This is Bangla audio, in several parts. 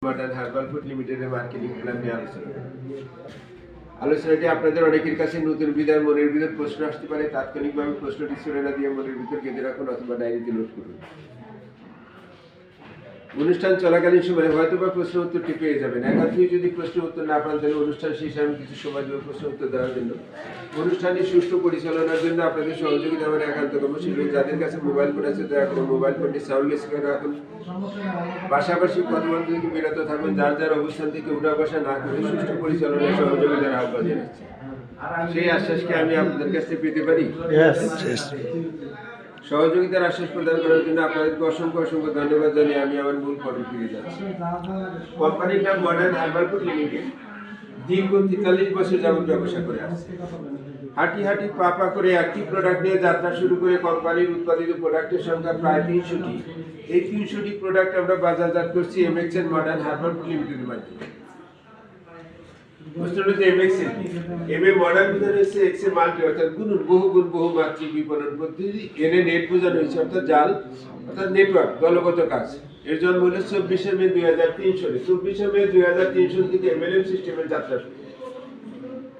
মডার্ন হার্বাল ফুড লিমিটেডের মার্কেটিং প্ল্যান নিয়ে আলোচনাটি আপনাদের অনেকের কাছে নতুন বিধার মনের ভিতর প্রশ্ন আসতে পারে। তাৎক্ষণিকভাবে প্রশ্নটি ছুড়ে না দিয়ে মনের ভিতর গেঁথে রাখুন অথবা ডায়েরিতে নোট করুন। অনুষ্ঠান চলাকালীন সময় হয়তো বা প্রশ্ন উত্তরটি পেয়ে যাবেন। একান্তই যদি প্রশ্ন উত্তর না পান তাহলে অনুষ্ঠান শেষে আমি কিছু সময় দেব প্রশ্ন উত্তর দেওয়ার জন্য। অনুষ্ঠানটি সুষ্ঠু পরিচালনার জন্য আপনাদের সহযোগিতা আমার একান্ত কর্মশীল। যাদের কাছে মোবাইল ফোন আছে দয়া করে মোবাইল ফোনটি সাউন্ডলেস করে রাখুন। পাশাপাশি কথোপকথন থেকে বিরত থাকবেন। যার যার অবস্থান থেকে উঠা বসা না করে সুষ্ঠু পরিচালনার সহযোগিতার আহ্বান জানাচ্ছি। সেই আশ্বাসকে আমি আপনাদের কাছে পেতে পারি। সহযোগিতার আশ্বাস প্রদান করার জন্য আপনাদেরকে অসংখ্য অসংখ্য ধন্যবাদ জানিয়ে আমি আমার মূল পর্বে ফিরে যাচ্ছি। কোম্পানির নাম মডার্ন হার্বাল ফুড লিমিটেড। দীর্ঘ 43 বছর যাবত ব্যবসা করে আসছে। হাঁটি হাঁটি পা পা করে একটি প্রোডাক্ট নিয়ে যাত্রা শুরু করে কোম্পানির উৎপাদিত প্রোডাক্টের সংখ্যা প্রায় 300টি। এই 300টি প্রোডাক্ট আমরা বাজারজাত করছি এমএক্সএন মডার্ন হার্বাল ফুড লিমিটেডের মাধ্যমে। বহুমাত্রিক বিপণন পদ্ধতি, এনে নেট বোঝানো হয়েছে অর্থাৎ জাল অর্থাৎ নেটওয়ার্ক দলগত কাজ। এর জন্ম হলো 24 মে 2003 সালে। 24 মে 2003 সাল থেকে এমএলএম সিস্টেমের যাত্রা শুরু।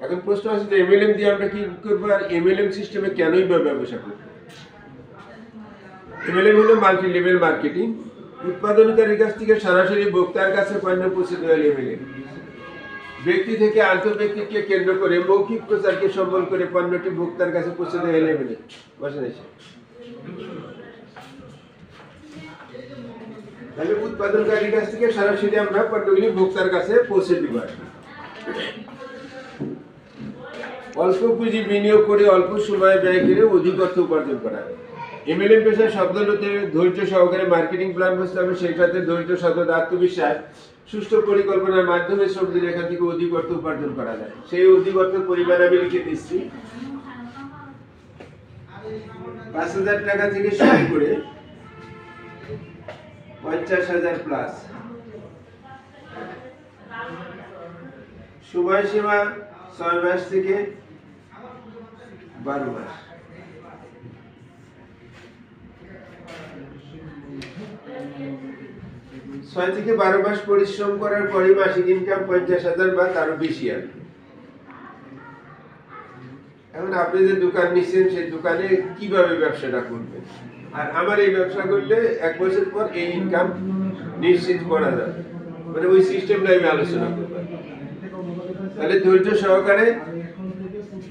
এখন প্রশ্ন আছে যে এমএলএম দিয়ে আমরা কি করবো আর এমএলএম সিস্টেমে কেনই বা ব্যবসা করবো? এমএলএম হলো মাল্টি লেভেল মার্কেটিং। উৎপাদনকারীর কাছ থেকে সরাসরি ভোক্তার কাছে পণ্য পৌঁছে দেওয়া এমএলএম। ব্যক্তি থেকে আন্তঃব্যক্তিকে কেন্দ্র করে মৌখিক প্রচারকে সম্বল করে পণ্যটি ভোক্তার কাছে পৌঁছে দেওয়া এমএলএম। বসেন এসে তাহলে উৎপাদনকারীর কাছ থেকে সরাসরি আমরা পণ্যগুলি ভোক্তার কাছে পৌঁছে দিব। অল্প পুঁজি বিনিয়োগ করে অল্প সময় ব্যয় করে অধিক অর্থ উপার্জন করা। এমএলএম পেশার শব্দ হতে ধৈর্য সহকারে মার্কেটিং প্ল্যান বুঝতে হবে, সেই সাথে ধৈর্য সততা আত্মবিশ্বাস সুষ্ঠু পরিকল্পনার মাধ্যমে শ্রম দিলে এখান থেকে অধিক অর্থ উপার্জন করা যায়। সেই অধিক অর্থের পরিমাণ আমি লিখে দিচ্ছি 5,000 টাকা থেকে শুরু করে 50,000 প্লাস। সময়সীমা 6 মাস থেকে 12 মাস। ছয় থেকে 12 মাস পরিশ্রম করার পরে মাসিক ইনকাম 50,000 বা তারও বেশি আসবে। এখন আপনি যে দোকান নিচ্ছেন সেই দোকানে কিভাবে ব্যবসাটা করবেন, আর আমার এই ব্যবসা করলে 1 বছর পর এই ইনকাম নিশ্চিত করা যাবে, মানে ওই সিস্টেমটা আমি আলোচনা করব। তাহলে ধৈর্য সহকারে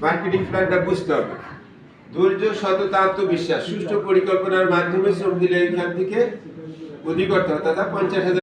মার্কেটিং প্ল্যানটা বুঝতে হবে। ধৈর্য সততা আত্মবিশ্বাস সুষ্ঠু পরিকল্পনার মাধ্যমে শ্রম দিলে এখান থেকে অধিক অর্থ অর্থাৎ 50,000